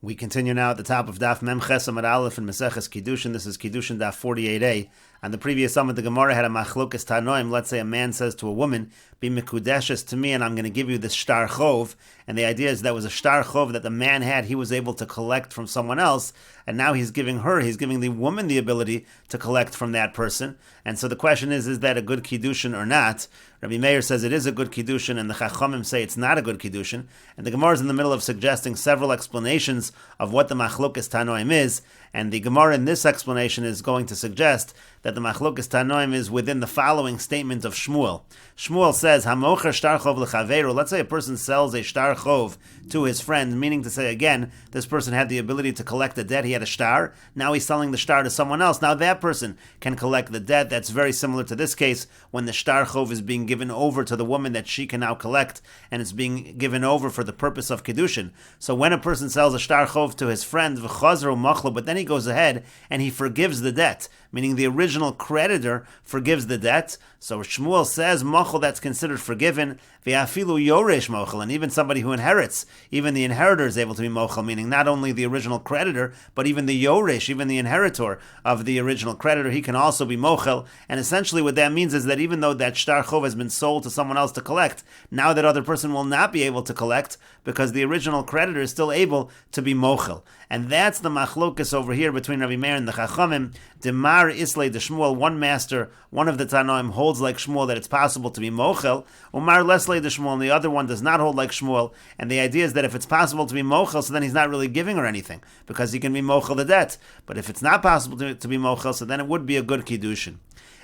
We continue now at the top of Daf Memches Amud Aleph in Meseches Kiddushin. This is Kiddushin Daf 48a. On the previous summit, the Gemara had a machlokes tanoim. Let's say a man says to a woman, "Be mikudeshes to me, and I'm going to give you this shtar chov." And the idea is that was a shtar chov that the man had. He was able to collect from someone else, and now he's giving the woman the ability to collect from that person. And so the question is that a good kiddushin or not? Rabbi Meir says it is a good kiddushin, and the Chachamim say it's not a good kiddushin. And the Gemara is in the middle of suggesting several explanations of what the machlokes tanoim is. And the Gemara in this explanation is going to suggest that the machlokes tanoim is within the following statement of Shmuel. Shmuel says, "Hamocher shtar chov lechaveru." Let's say a person sells a shtar chov to his friend, meaning to say, again, this person had the ability to collect the debt. He had a shtar. Now he's selling the shtar to someone else. Now that person can collect the debt. That's very similar to this case when the shtar chov is being given over to the woman that she can now collect, and it's being given over for the purpose of Kiddushin. So when a person sells a shtar chov to his friend, v'chazru machlo, but then he goes ahead and he forgives the debt, meaning the original creditor forgives the debt. So Shmuel says, machal, that's considered forgiven. V'afilu yoresh mochel, and even somebody who inherits, even the inheritor is able to be mochel, meaning not only the original creditor, but even the yoresh, even the inheritor of the original creditor, he can also be mochel. And essentially what that means is that even though that shtar chov has been sold to someone else to collect, now that other person will not be able to collect because the original creditor is still able to be mochel. And that's the machlokas over here between Rabbi Meir and the Chachamim. Demar Islay de Shmuel, one master, one of the Tanoim holds like Shmuel that it's possible to be mochel. Umar Leslay de Shmuel, and the other one does not hold like Shmuel. And the idea is that if it's possible to be mochel, so then he's not really giving her anything because he can be mochel the debt. But if it's not possible to be mochel, so then it would be a good kiddushin.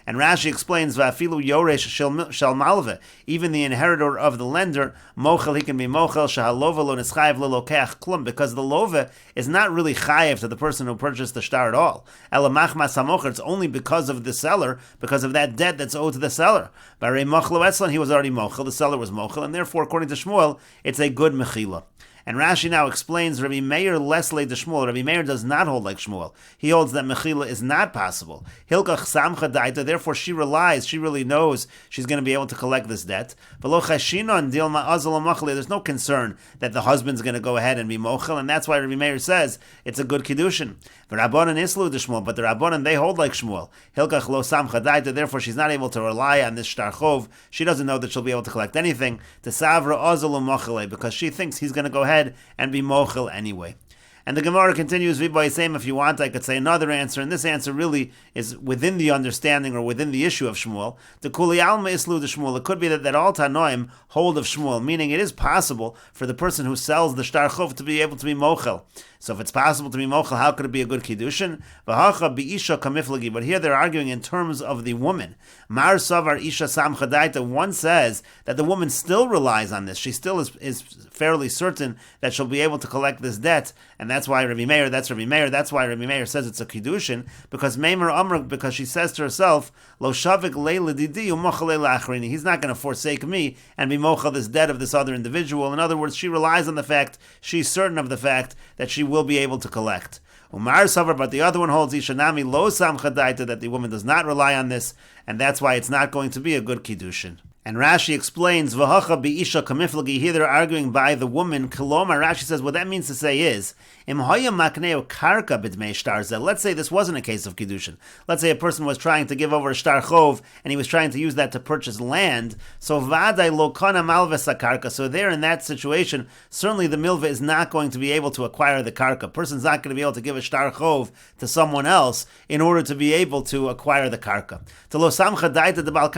And Rashi explains, "Va'afilu yoresh shel malve." Even the inheritor of the lender, mochel, he can be mochel. Shahalova lo nischayev lo lokech klum, because the lova is not really chayev to the person who purchased the shtar at all. Ela machmas hamocher. It's only because of the seller, because of that debt that's owed to the seller. Barei mochel etzlan, he was already mochel. The seller was mochel, and therefore, according to Shmuel, it's a good mechila. And Rashi now explains, Rabbi Meir Lesley de Shmuel. Rabbi Meir does not hold like Shmuel. He holds that mechila is not possible. Hilkach samcha daita. Therefore, she relies. She really knows she's going to be able to collect this debt. There's no concern that the husband's going to go ahead and be mochel, and that's why Rabbi Meir says it's a good kiddushin. But the Rabbanan, they hold like Shmuel. Hilkach lo samcha daita. Therefore, she's not able to rely on this shtar chov. She doesn't know that she'll be able to collect anything. To savra azal mochele, because she thinks he's going to go ahead and be mochel anyway. And the Gemara continues, if you want, I could say another answer, and this answer really is within the understanding or within the issue of Shmuel. The Kuli Alma Islu de Shmuel. It could be that all Tanoim hold of Shmuel, meaning it is possible for the person who sells the shtar chov to be able to be mochel. So if it's possible to be mochel, how could it be a good kiddushin? V'hacha bi'isha kamiflagi. But here they're arguing in terms of the woman. Mar savar isha samcha daita. One says that the woman still relies on this. She still is fairly certain that she'll be able to collect this debt, and that's why Rabbi Meir. That's why Rabbi Meir says it's a kiddushin, because Meimer Amr, because she says to herself, Lo shavik leila didi u'mochel le'achrini. He's not going to forsake me and be mochel this debt of this other individual. In other words, she relies on the fact, she's certain of the fact that she will be able to collect. Umar Savar, but the other one holds Ishanami lo samcha daita, that the woman does not rely on this, and that's why it's not going to be a good kiddushin. And Rashi explains, V'hacha bi'isha kamiflagi. Here they're arguing by the woman. Kiloma, Rashi says, what that means to say is, Im hoya makneo karka b'dmei shtar zeh. Let's say this wasn't a case of kiddushin. Let's say a person was trying to give over a shtar chov, and he was trying to use that to purchase land. So vadai lo kana malves karka. So there, in that situation, certainly the milva is not going to be able to acquire the karka. A person's not going to be able to give a shtar chov to someone else in order to be able to acquire the karka. To lo samcha daita de bal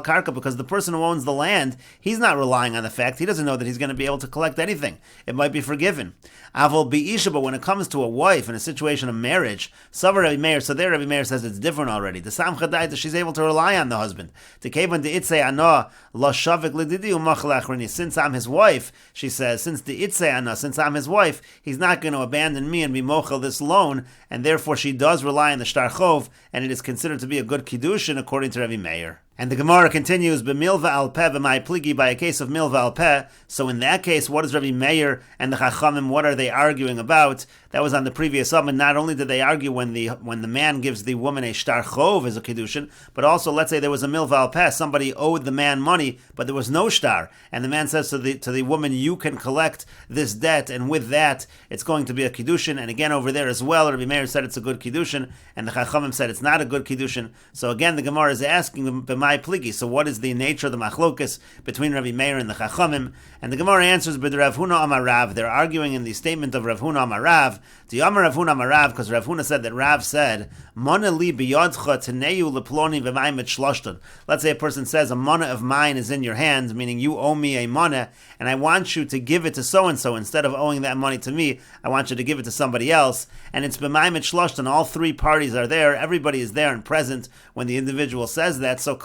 karka, because the person who owns the land, he's not relying on the fact. He doesn't know that he's going to be able to collect anything. It might be forgiven. Avol bi'isha, but when it comes to a wife in a situation of marriage, Savar Rabbi Meir, so there Rabbi Meir says it's different already. The samcha daita, she's able to rely on the husband. The kevan de itzei ana lo shavik lididi u'machal achrini. Since I'm his wife, she says, since the itzei ana, since I'm his wife, he's not going to abandon me and be mochel this loan, and therefore she does rely on the shtar chov, and it is considered to be a good kiddushin according to Rabbi Meir. And the Gemara continues, b'milva al peh b'mai pligi, by a case of milva al peh. So in that case, what is Rabbi Meir and the Chachamim, what are they arguing about? That was on the previous summit. Not only did they argue when the man gives the woman a shtar chov as a kiddushin, but also let's say there was a milva al peh, somebody owed the man money, but there was no shtar, and the man says to the woman, you can collect this debt, and with that it's going to be a kiddushin. And again over there as well, Rabbi Meir said it's a good kiddushin, and the Chachamim said it's not a good kiddushin. So again, the Gemara is asking b'mai pligi. So what is the nature of the machlokas between Rabbi Meir and the Chachamim? And the Gemara answers, b'd Rav Huna amar Rav. They're arguing in the statement of Rav Huna amar Rav. The Amar Rav Huna amar Rav, because Rav Huna said that Rav said, Mana li biyadcha teneyu leploni v'mayim shloshton. Let's say a person says, a mana of mine is in your hand, meaning you owe me a mana, and I want you to give it to so-and-so. Instead of owing that money to me, I want you to give it to somebody else. And it's b'mayim shloshton. All three parties are there. Everybody is there and present when the individual says that. So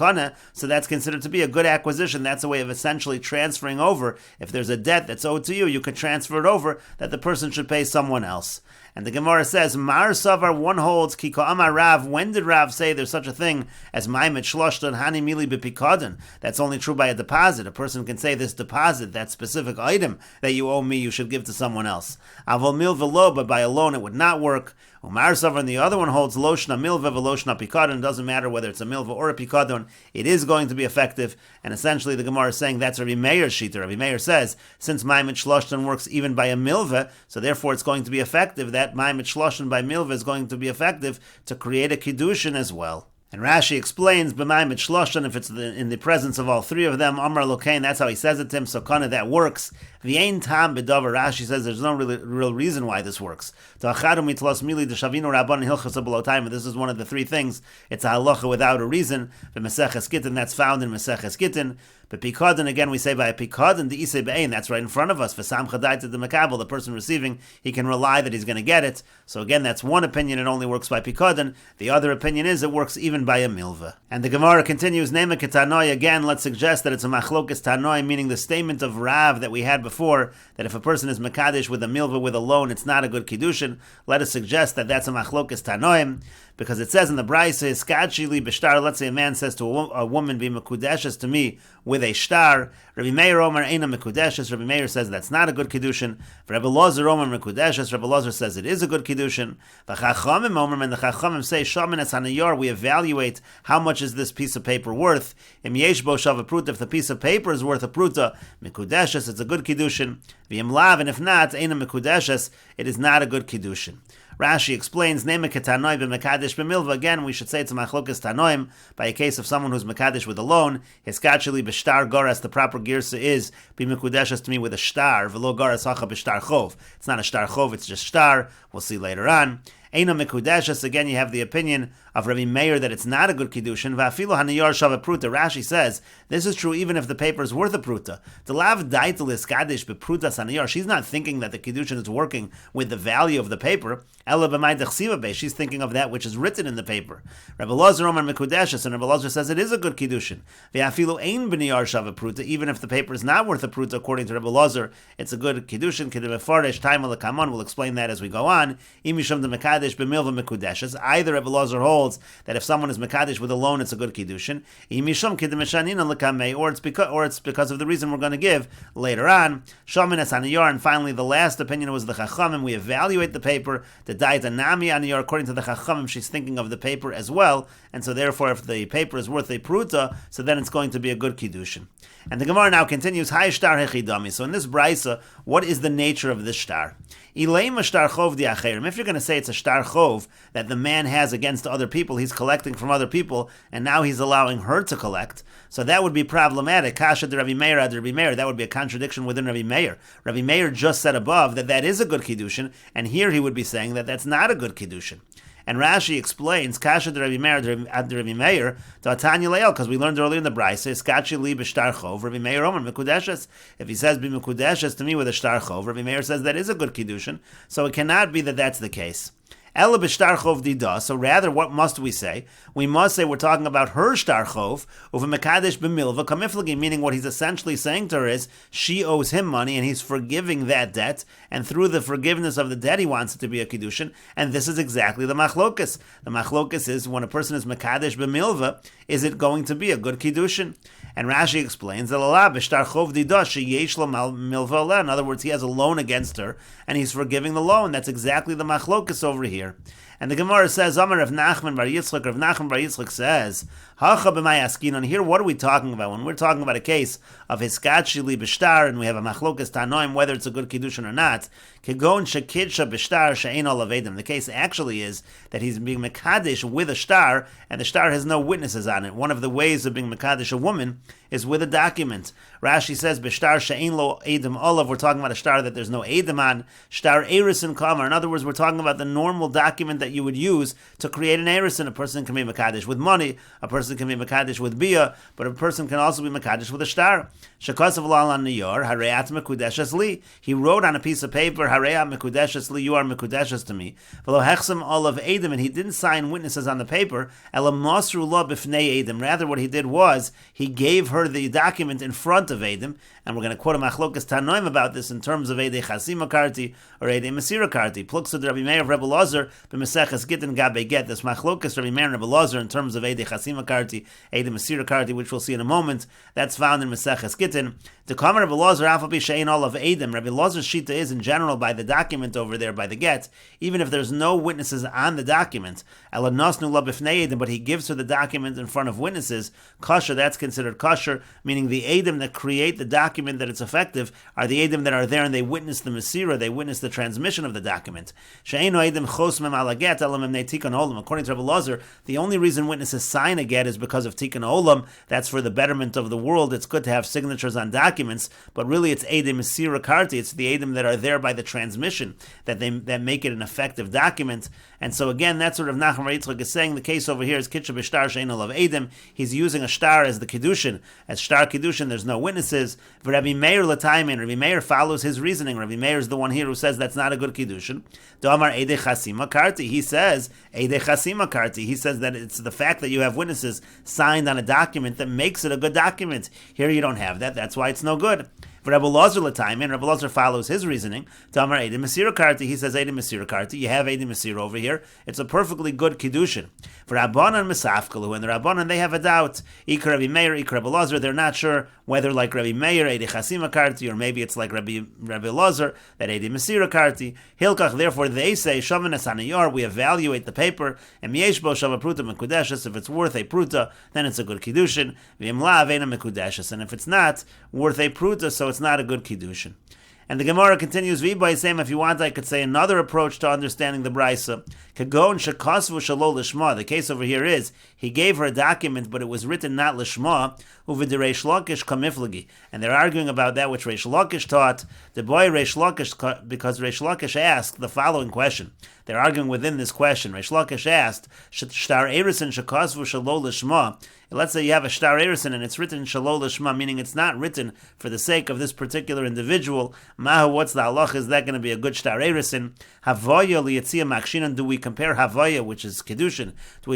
that's considered to be a good acquisition. That's a way of essentially transferring over. If there's a debt that's owed to you, you could transfer it over, that the person should pay someone else. And the Gemara says, Mar Savar, one holds, Ki Amar Rav, when did Rav say there's such a thing as Maimet Shloshton Hani Mili B'Pikadon? That's only true by a deposit. A person can say this deposit, that specific item that you owe me, you should give to someone else. Avol Mil Velo, but by a loan it would not work. Umar Savar, and the other one holds Loshna Milva Veloshna Pikadon. It doesn't matter whether it's a Milva or a Pikadon, it is going to be effective. And essentially the Gemara is saying that's Rabbi Meir's shita. Rabbi Meir says, since Maimet Shloshton works even by a Milva, so therefore it's going to be effective. That Maimet Shloshton by Milva is going to be effective to create a Kiddushin as well. And Rashi explains, b'mayim shloshon, if it's in the presence of all three of them, Amar Lokain, that's how he says it to him, so kana that works. V'yein tam b'davar, Rashi says there's no real reason why this works. Ta'achadu mitlos mili d'shavinu rabban hilchas below. This is one of the three things. It's a halacha without a reason. The Meseches Gittin, that's found in Meseches Gittin. But pikadon, again, we say by a pikadon, the isei be'ein, that's right in front of us. V'sam chadai to the makabel, the person receiving, he can rely that he's going to get it. So again, that's one opinion, it only works by pikadon. The other opinion is it works even by a milva. And the Gemara continues, Nema ketanoi, again, let's suggest that it's a machlokes tanoi, meaning the statement of Rav that we had before, that if a person is mekadesh with a milva, with a loan, it's not a good kiddushin. Let us suggest that that's a machlokes tanoim, because it says in the Braisa, skachili b'shtar, let's say a man says to a woman, be mekudeshes to me with a shtar. Rabbi Meir Omer eina mekudeshes. Rabbi Meir says that's not a good kiddushin. Rabbi Lozer Omer mekudeshes. Rabbi Lozer says it is a good kiddushin. The Chachamim Omer, and the Chachamim say shamin es hanayar. We evaluate how much is this piece of paper worth. Im yesh bo shav pruta. If the piece of paper is worth a pruta, mekudeshes, it's a good kiddushin. V'im lav, and if not, eina mekudeshes, it is not a good kiddushin. Rashi explains, Nema ketanoi b'mekadesh b'milva. Again, we should say it's a machlokas tanoim by a case of someone who's mekadesh with a loan. Hiskacheli b'shtar goras, the proper girsa is b'mekudeshes to me with a shtar. V'lo goras hacha b'shtar chov. It's not a shtar chov, it's just shtar. We'll see later on. Eina mekudeshes, again you have the opinion of Rabbi Meir that it's not a good kiddushin. Va'afilu haniyar shava pruta. Rashi says this is true even if the paper is worth a pruta. The lav daitalis kadesh beprutas haniyar. She's not thinking that the kiddushin is working with the value of the paper. Ela b'may dechsiva be. She's thinking of that which is written in the paper. Rabbi Lozer Omer mekudeshes, and Rabbi Lozer says it is a good kiddushin. Va'afilu ein b'niyar shava pruta. Even if the paper is not worth a pruta, according to Rabbi Lozer, it's a good kiddushin. Kedemefarish time l'kamon. We'll explain that as we go on. Imisham de mekadesh b'milva mekudeshes. Either Rabbi Lozer holds that if someone is mekadesh with a loan, it's a good kiddushin. Or it's because of the reason we're going to give later on. Shamin es haniyar, and finally the last opinion was the Chachamim. We evaluate the paper. The daita nami haniyar, according to the Chachamim, she's thinking of the paper as well, and so therefore, if the paper is worth a pruta, so then it's going to be a good kiddushin. And the Gemara now continues, Hai shtar hechidami. So in this brisa, what is the nature of this shtar? Ileima shtar chov di acherim. If you're going to say it's a shtar chov that the man has against other people, he's collecting from other people, and now he's allowing her to collect, so that would be problematic. Kasha de Rabbi Meir ad Rabbi Meir. That would be a contradiction within Rabbi Meir. Rabbi Meir just said above that that is a good kiddushin, and here he would be saying that that's not a good kiddushin. And Rashi explains, Kasha de Rabbi Meir ad Rabbi Meir, to Atanya Leil, because we learned earlier in the Brisa, Skachi li b'shtar chov, Rabbi Meir Omer mekudeshes. If he says be mekudeshes to me with a shtar chov, Rabbi Meir says that is a good kiddushin, so it cannot be that that's the case. Ela b'shtar chov dida. So rather, what must we say? We must say we're talking about her shtar chov uva mekadesh b'milva kamiflagi, meaning what he's essentially saying to her is she owes him money and he's forgiving that debt, and through the forgiveness of the debt he wants it to be a kiddushin, and this is exactly the machlokas. The machlokas is when a person is mekadesh b'milva, is it going to be a good kiddushin? And Rashi explains that Allah b'shtar chov dida sheyesh lo milva le. In other words, he has a loan against her and he's forgiving the loan. That's exactly the machlokas over here. And the Gemara says, Amar Rav Nachman bar Yitzchak, Rav Nachman bar Yitzchak says, Hacha b'may askinon. Here, what are we talking about? When we're talking about a case of hiskat shili b'shtar, and we have a machlokas tanoim, whether it's a good kiddushin or not, kegon shekidsha b'shtar she'ein olav edim. The case actually is that he's being mekadesh with a shtar, and the shtar has no witnesses on it. One of the ways of being mekadesh a woman is with a document. Rashi says, b'shtar she'ein lo edim olav. We're talking about a shtar that there's no edim on. Shtar erisin kamar. In other words, we're talking about the normal document that you would use to create an erisin. A person can be mekadesh with money, a person can be mekadesh with bia, but a person can also be mekadesh with a shtar. Shekasav la'al niyor hareat mekudeshes li. He wrote on a piece of paper, hareat mekudeshes li, you are mekudeshes to me. V'lo hechsem olav edim, and he didn't sign witnesses on the paper. Ela masru lo b'fnei edim. Rather, what he did was he gave her the document in front of edim, and we're going to quote a machlokas tanoim about this in terms of edei chasima karti or edei mesira karti. Pluksud Rabbi Meir of Rebbe Lazar b'Meseches Gittin Gabe Get. This machlokas Rabbi Meir and Rebbe Lazar in terms of edei chasima karti, edei mesira karti, which we'll see in a moment. That's found in Meseches Gittin. The comment of Rebbe Lazar afapi she'ein olav edim. Rabbi Lazar's shita is in general by the document over there, by the get, even if there's no witnesses on the document. Ela nasnu la b'fnei edim, but he gives her the document in front of witnesses. Kosher, that's considered kosher, meaning the edim that create the document that it's effective are the edim that are there and they witness the mesira, they witness the transmission of the document. She'eino edim chos mem ala get ela memnei tikkun olam. According to Rebbe Lazar, the only reason witnesses sign a get is because of tikkun olam. That's for the betterment of the world. It's good to have signatures on documents, but really it's edim mesira karti. It's the edim that are there by the transmission that make it an effective document. And so again, that's what Rav Nachman bar Yitzchak is saying. The case over here is kitcha b'shtar she'ein olav edim. He's using a shtar as the kiddushin. As shtar kiddushin, there's no witnesses. Rabbi Meir l'taimin. Rabbi Meir follows his reasoning. Rabbi Meir is the one here who says that's not a good kiddushin. Do'amar edei chasima karti. He says edei chasima karti. He says that it's the fact that you have witnesses signed on a document that makes it a good document. Here you don't have that. That's why it's no good. For Rebbe Lazar l'taimin, Rebbe Lazar follows his reasoning. Do'amar edei mesira karti. He says edei mesira karti. You have edei mesira over here. It's a perfectly good kiddushin. For Rabbanan Mesafkalu, and the Rabbanan, they have a doubt. Ikar Rabbi Meir, Ikar Rebbe Lazar, they're not sure whether like Rabbi Meir, Eidei Chasima Karti, or maybe it's like Rabbi Lazar, that Eidei Mesira Karti. Hilkach, therefore they say, Shavanas Hanayar, we evaluate the paper, and Mieshbo Shava Pruta Mekudeshes, if it's worth a Pruta, then it's a good Kiddushin. V'imla Avena Mekudeshes, and if it's not worth a Pruta, so it's not a good Kiddushin. And the Gemara continues, by saying, if you want, I could say another approach to understanding the Brisa. Kagon shekasvu shalo lishma. The case over here is, he gave her a document, but it was written not lishma, uvid Reish Lakish kamiflagi. And they're arguing about that which Reish Lakish taught. The boy Reish Lakish, because Reish Lakish asked the following question. They're arguing within this question. Reish Lakish asked, shtar erisin shekasvu shalo lishma. Let's say you have a shtar erisin and it's written shalo lishma, meaning it's not written for the sake of this particular individual. Mahu, what's the halach? Is that going to be a good shtar erisin? Havaya liyitzia makshinan. Do we compare havaya, which is kiddushin? Do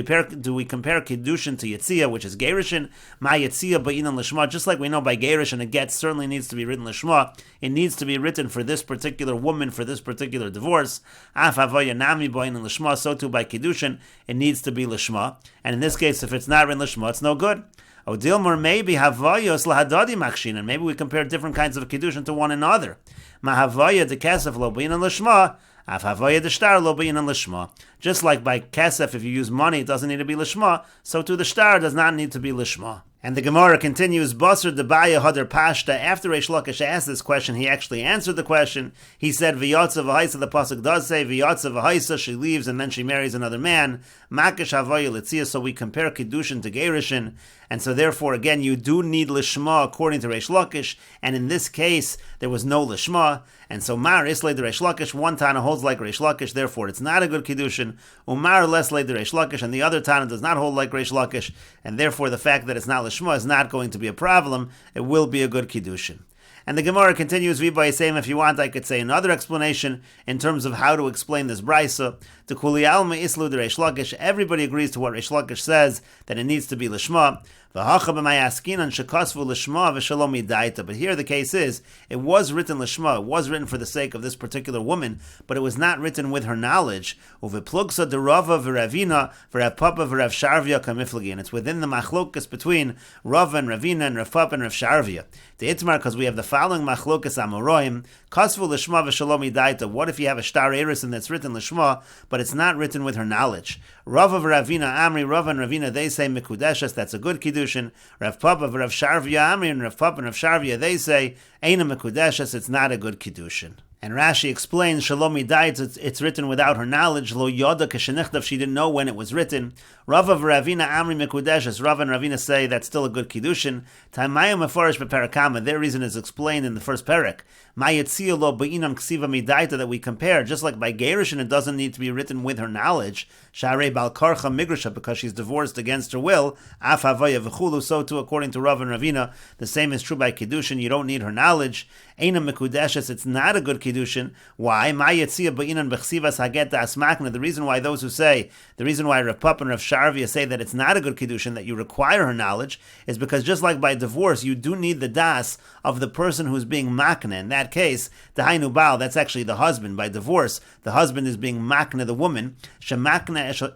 we compare kiddushin to yitzia, which is gerishin? Ma yitzia ba'inan lishma. Just like we know by gerishin, a get certainly needs to be written lishma. It needs to be written for this particular woman, for this particular divorce. Af havaya nami ba'inan lishma. So too by kiddushin, it needs to be lishma. And in this case, if it's not written lishma, it's no good. Odilmor, maybe havayos lahadadi makshinan. Maybe we compare different kinds of kiddushin to one another. Mahavaya de kesef lo ba'inan lishma. Af havaya de shtar lo ba'inan lishma. Just like by kesef, if you use money, it doesn't need to be lishma. So too the shtar does not need to be lishma. And the Gemara continues, Basar debaya hadar pashta. After Reish Lakish asked this question, he actually answered the question. He said, V'yotza v'haisa, the pasuk does say, V'yotza v'haisa, she leaves and then she marries another man. Makish havaya litzia, so we compare kiddushin to gerishin. And so therefore, again, you do need lishma according to Reish Lakish. And in this case, there was no lishma. And so Mar Islay the Reish Lakish, one Tana holds like Reish Lakish, therefore it's not a good kiddushin. Umar Leslay the Reish Lakish, and the other Tana does not hold like Reish Lakish, and therefore the fact that it's not lishma is not going to be a problem. It will be a good kiddushin. And the Gemara continues, if you want, I could say another explanation in terms of how to explain this brisa. To Kuli Alma Islu de Reish Lakish, everybody agrees to what Reish Lakish says, that it needs to be Lishma. But here the case is, it was written Lishma, it was written for the sake of this particular woman, but it was not written with her knowledge. And it's within the machlokas between Rav and Ravina and Rav Papa and Rav Sharvia. The Itmar, because we have the following machlokas amoroim, kasvu Lishma v'shalom idaita. What if you have a star erison that's written Lishma, but it's not written with her knowledge? Rav of Ravina Amri, Rav and Ravina, they say Mikudeshes, that's a good Kiddushin. Rav Papa, Rav Sharvia Amri, and Rav Papa and Rav Sharvia, they say Eina Mikudeshes, it's not a good Kiddushin. And Rashi explains, Shalom Idait, it's written without her knowledge. Lo Yoda Keshenichtav, she didn't know when it was written. Rav of Ravina Amri Mikudeshes, Rav and Ravina say that's still a good Kiddushin. Taimayim Mefarish Beparakama, their reason is explained in the first parak. Mayetzia Lo Beinam Ksiva Midaita, that we compare, just like by Gerushin, it doesn't need to be written with her knowledge. Sharei Balkarcha Migrasha, because she's divorced against her will. Af Havaya V'chulu, so too, according to Rav and Ravina, the same is true by Kiddushin, you don't need her knowledge. Eina Mikudeshes, it's not a good Kiddushin. Why? The reason why those who say, the reason why Rav Papa and Rav Sharvia say that it's not a good Kiddushin, that you require her knowledge, is because just like by divorce, you do need the das of the person who's being makna. In that case, the Hainu Baal, that's actually the husband. By divorce, the husband is being makna the woman. Shemakna eso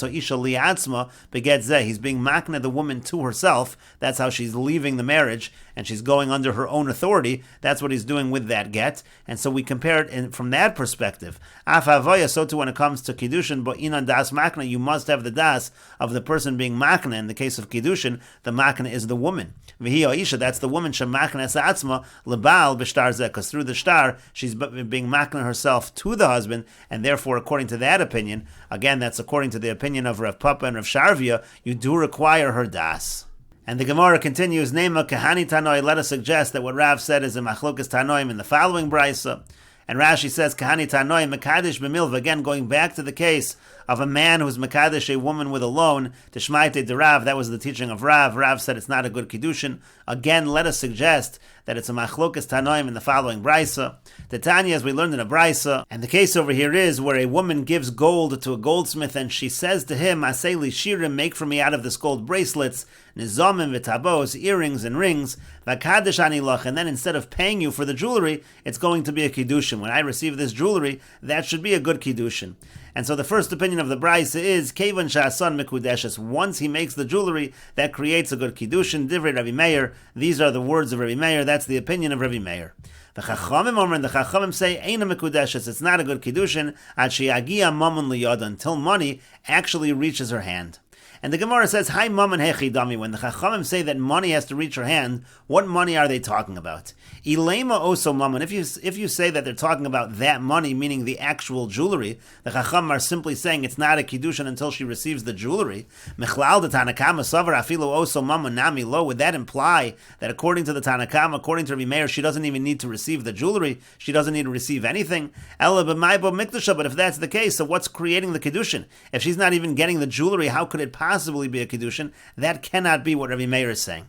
isha liatzma beget zeh. He's being makna the woman to herself. That's how she's leaving the marriage, and she's going under her own authority. That's what he's doing with that get. And so we compare it from that perspective. Af havaya, so too when it comes to Kiddushin, but inan das makna, you must have the das of the person being makna. In the case of Kiddushin, the makna is the woman. V'hi isha, that's the woman, shemakna esatzma, lebal b'shtar zeh, because through the shtar, she's being makna herself to the husband, and therefore, according to that opinion, again, that's according to the opinion of Rav Papa and Rav Sharvia, you do require her das. And the Gemara continues, Nema Kahani Tanoi, let us suggest that what Rav said is a machlokas Tanoim in the following brisa. And Rashi says, Kahani Tanoi, Mekadesh B'milva, again going back to the case of a man who's Mekadesh a woman with a loan, Tishmaite de Rav, that was the teaching of Rav. Rav said it's not a good Kiddushin. Again, let us suggest that it's a machlokas Tanoim in the following brisa. The Tanya, as we learned in a brisa, and the case over here is where a woman gives gold to a goldsmith, and she says to him, Asei li shirim, make for me out of this gold bracelets, nizomim v'tabos, earrings and rings, v'kadesh ani lach, and then instead of paying you for the jewelry, it's going to be a Kiddushin. When I receive this jewelry, that should be a good Kiddushin. And so the first opinion of the Brisa is, Kevan sha'asan mikudeshes, once he makes the jewelry, that creates a good Kiddushin. Divrei Rabbi Meir, these are the words of Rabbi Meir, that's the opinion of Rabbi Meir. The Chachamim Omer, and the Chachamim say, Eina mikudeshes, it's not a good Kiddushin, ad sheyagia mammon liyada, until money actually reaches her hand. And the Gemara says, Hi mammon hechi dami, when the Chachamim say that money has to reach her hand, what money are they talking about? Ilema oso mammon, if you say that they're talking about that money, meaning the actual jewelry, the Chachamim are simply saying it's not a Kiddushin until she receives the jewelry. Mechlal de Tanakama savar afilo oso mammon nami lo, would that imply that according to the Tanakama, according to Rabbi Meir, she doesn't even need to receive the jewelry, she doesn't need to receive anything? Ela b'maybo mikdusha, but if that's the case, so what's creating the Kiddushin? If she's not even getting the jewelry, how could it possibly be a Kiddushin? That cannot be what Rabbi Meir is saying.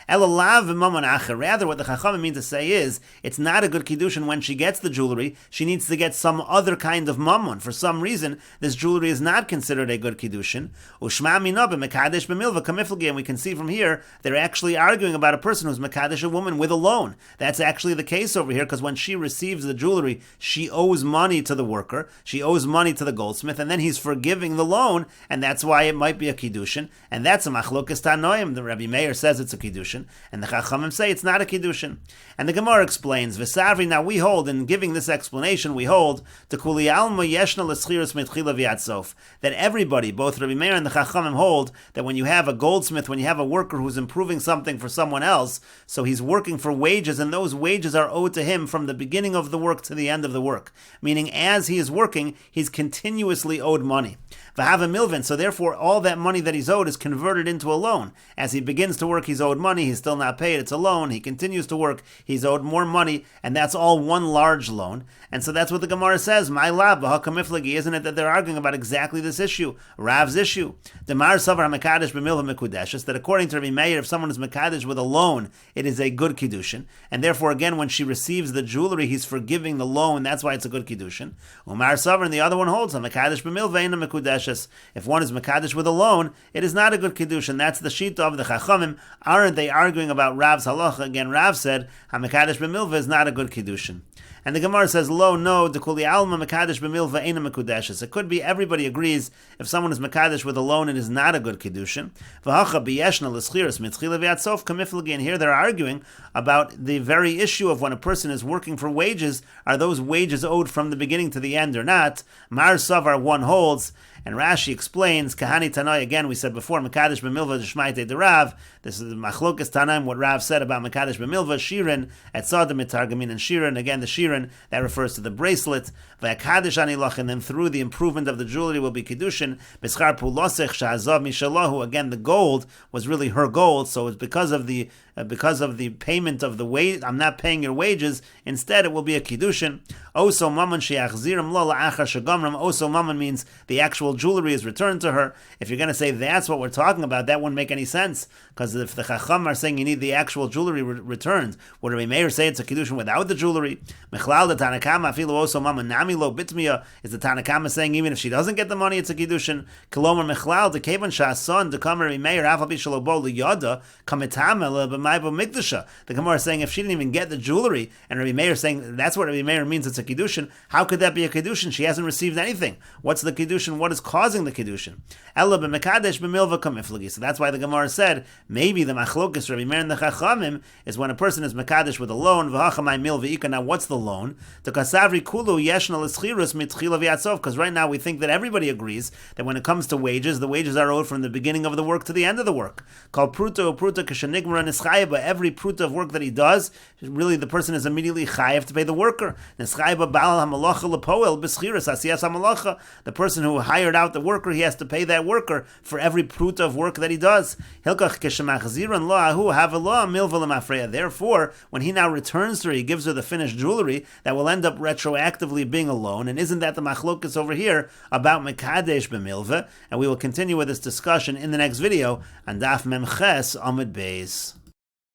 Rather, what the Chachamim mean to say is, it's not a good Kiddushin when she gets the jewelry, she needs to get some other kind of mammon. For some reason, this jewelry is not considered a good Kiddushin. And we can see from here, they're actually arguing about a person who's Mekadesh a woman with a loan. That's actually the case over here, because when she receives the jewelry, she owes money to the worker, she owes money to the goldsmith, and then he's forgiving the loan, and that's why it might be a Kiddushin, and that's a machlokas Tanoim. The Rabbi Meir says it's a Kiddushin, and the Chachamim say it's not a Kiddushin. And the Gemara explains, V'savri, now we hold, in giving this explanation, we hold, to Kuli Alma Yeshna L'Schiras Mitchila V'Yatsof, that everybody, both Rabbi Meir and the Chachamim hold, that when you have a goldsmith, when you have a worker who's improving something for someone else, so he's working for wages, and those wages are owed to him from the beginning of the work to the end of the work. Meaning, as he is working, he's continuously owed money. V'hava milvin. So therefore, all that money that he's owed is converted into a loan. As he begins to work, he's owed money. He's still not paid. It's a loan. He continues to work. He's owed more money, and that's all one large loan. And so that's what the Gemara says. My lab, v'hakamiflagi. Isn't it that they're arguing about exactly this issue, Rav's issue? Demar savar hamekadesh b'milva mekudeshes. That according to Rabbi Meir, if someone is mekadesh with a loan, it is a good kiddushin, and therefore again, when she receives the jewelry, he's forgiving the loan. That's why it's a good kiddushin. Umar savar, and the other one holds hamekadesh b'milva ena mekudeshes. If one is mekadesh with a loan, it is not a good kiddushin. That's the shita of the Chachamim. Aren't they arguing about Rav's halacha? Again, Rav said hamekadesh b'milva is not a good kiddushin. And the Gemara says, "Lo, no, dekuli alma mekadesh b'milva ena mekudeshes." It could be everybody agrees if someone is mekadesh with a loan, it is not a good kiddushin. V'hacha b'yeshna l'schiras mitchila v'yatsof kamiflagi. And here they're arguing about the very issue of when a person is working for wages. Are those wages owed from the beginning to the end or not? Mar savar, one holds. And Rashi explains, Kahani Tanoi, again, we said before, Mekadesh b'milva d'shmaite de Rav. This is the Machlokas Tanaim, what Rav said about Mekadesh b'milva, Shirin, et Sadim mitargamin, and Shirin, again, the Shirin, that refers to the bracelet, V'yakadesh anilach, and then through the improvement of the jewelry will be Kiddushin, B'schar pulosech sha'azav mishalahu, again, the gold was really her gold, so it's because of the payment of the wage, I'm not paying your wages, instead it will be a Kiddushin. Oso maman she'achzirim lo la'achar shegamram. Oso maman means the actual jewelry is returned to her. If you're going to say that's what we're talking about, that wouldn't make any sense, because if the Chacham are saying you need the actual jewelry returned, would Rabbi Meir say it's a Kiddushin without the jewelry? Mechlal the Tanakama afilu oso maman nami lo bitmiya. Is the Tanakama saying even if she doesn't get the money, it's a Kiddushin? Kilomar mechlal the kevan sha'ason the kamer Rabbi Meir afabi shalobo liyada kametama b'maybo mikdasha. The Gemara is saying if she didn't even get the jewelry, and Rabbi Meir is saying that's what Rabbi Meir means, it's a Kiddushin. How could that be a Kiddushin? She hasn't received anything. What's the Kiddushin? What is causing the Kiddushin? Ella b'mekadesh b'milva kamiflagi. So that's why the Gemara said maybe the machlokas Rabbi Meir and the Chachamim is when a person is mekadesh with a loan. V'hachamay milva ika. Now what's the loan? The kasavri kulu yeshna l'schirus mitchila v'yatzov. Because right now we think that everybody agrees that when it comes to wages, the wages are owed from the beginning of the work to the end of the work. Kol pruta upruta kashenigmara nischayba. Every pruta of work that he does, really the person is immediately chayav to pay the worker. The person who hired out the worker, he has to pay that worker for every pruta of work that he does. Therefore, when he now returns to her, he gives her the finished jewelry that will end up retroactively being a loan. And isn't that the machlokas over here about mekadesh b'milva? And we will continue with this discussion in the next video on Daf Memches Amud Beis.